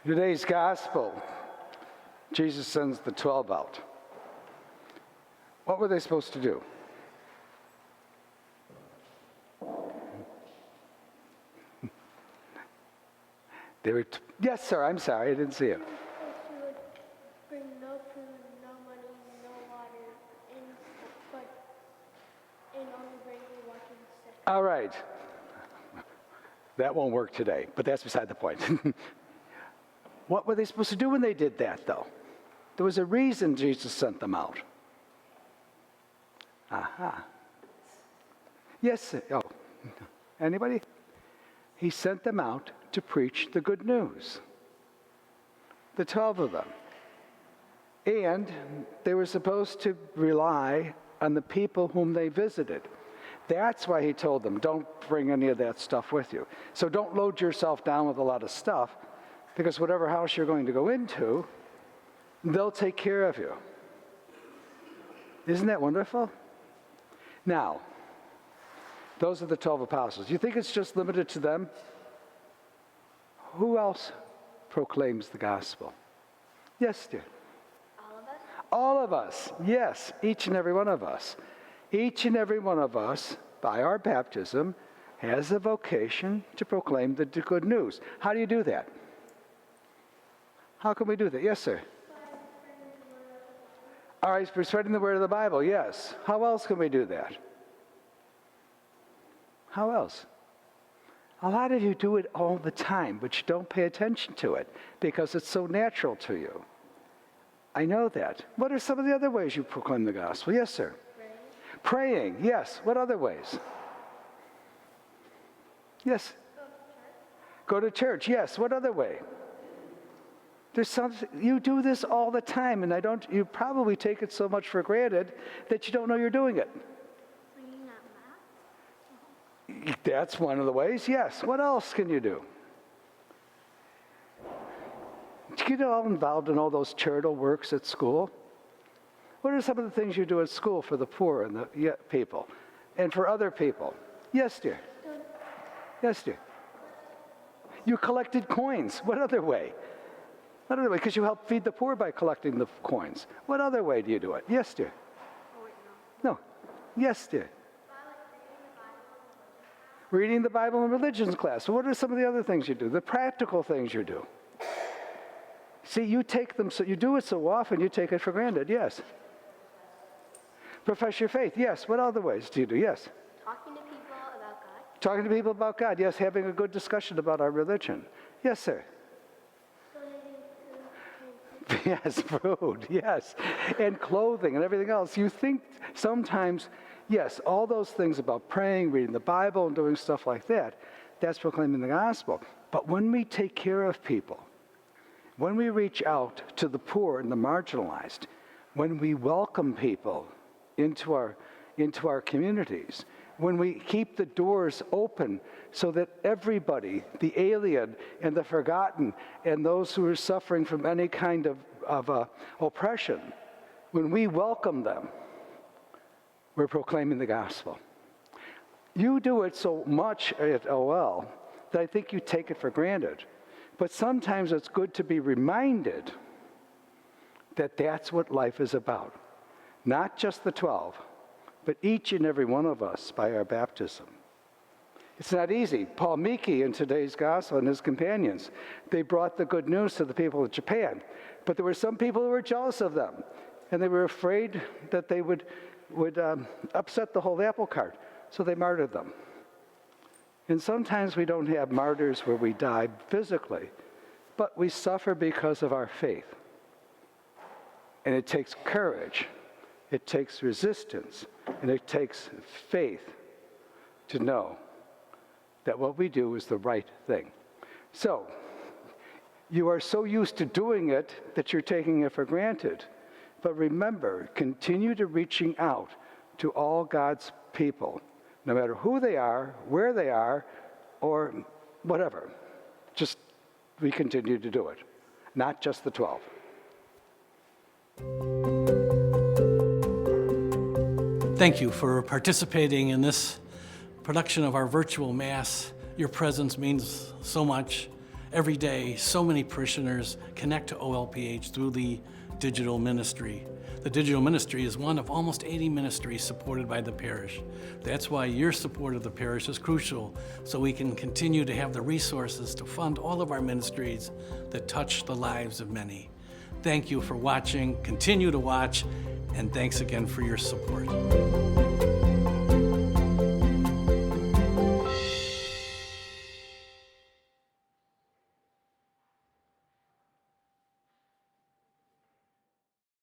Today's gospel, Jesus sends the 12 out. What were they supposed to do? Yes, sir, I'm sorry, I didn't see it. He would bring no food, no money, no water, and only bring the walking stick. All right. That won't work today, but that's beside the point. What were they supposed to do when they did that, though? There was a reason Jesus sent them out. Aha. Yes, sir. Oh, anybody? He sent them out to preach the good news. The 12 of them. And they were supposed to rely on the people whom they visited. That's why he told them, don't bring any of that stuff with you. So don't load yourself down with a lot of stuff, because whatever house you're going to go into, they'll take care of you. Isn't that wonderful? Now, those are the 12 apostles. You think it's just limited to them? Who else proclaims the gospel? Yes, dear. All of us? All of us, yes, each and every one of us. Each and every one of us, by our baptism, has a vocation to proclaim the good news. How do you do that? How can we do that? Yes, sir. All right, we're spreading the word of the Bible, yes. How else can we do that? How else? A lot of you do it all the time, but you don't pay attention to it because it's so natural to you. I know that. What are some of the other ways you proclaim the gospel? Yes, sir. Praying, yes. What other ways? Yes. Go to church, yes. What other way? There's something, you do this all the time, and you probably take it so much for granted that you don't know you're doing it. Reading that map? That's one of the ways, yes. What else can you do? Do you get all involved in all those charitable works at school? What are some of the things you do at school for the poor and the people and for other people? Yes, dear. Yes, dear. You collected coins. What other way? What other way? Because you help feed the poor by collecting the coins. What other way do you do it? Yes, dear. Oh, wait, no. No. Yes, dear. Reading the Bible in religions class. So what are some of the other things you do? The practical things you do. See, you take them, so you do it so often, you take it for granted. Yes. Profess your faith. Yes. What other ways do you do? Yes. Talking to people about God. Talking to people about God. Yes. Having a good discussion about our religion. Yes, sir. Yes, food, yes, and clothing and everything else. You think sometimes, yes, all those things about praying, reading the Bible, and doing stuff like that, that's proclaiming the gospel. But when we take care of people, when we reach out to the poor and the marginalized, when we welcome people into our communities, when we keep the doors open so that everybody, the alien and the forgotten and those who are suffering from any kind of oppression, when we welcome them, we're proclaiming the gospel. You do it so much at OL that I think you take it for granted. But sometimes it's good to be reminded that that's what life is about. Not just the 12, but each and every one of us by our baptism. It's not easy. Paul Miki in today's gospel and his companions, they brought the good news to the people of Japan. But there were some people who were jealous of them, and they were afraid that they would upset the whole apple cart, so they martyred them. And sometimes we don't have martyrs where we die physically, but we suffer because of our faith. And it takes courage, it takes resistance, and it takes faith to know that what we do is the right thing. So, you are so used to doing it that you're taking it for granted. But remember, continue to reaching out to all God's people, no matter who they are, where they are, or whatever. Just we continue to do it, not just the 12. Thank you for participating in this production of our virtual Mass. Your presence means so much, Every day, so many parishioners connect to OLPH through the digital ministry. The digital ministry is one of almost 80 ministries supported by the parish. That's why your support of the parish is crucial, so we can continue to have the resources to fund all of our ministries that touch the lives of many. Thank you for watching, continue to watch, and thanks again for your support.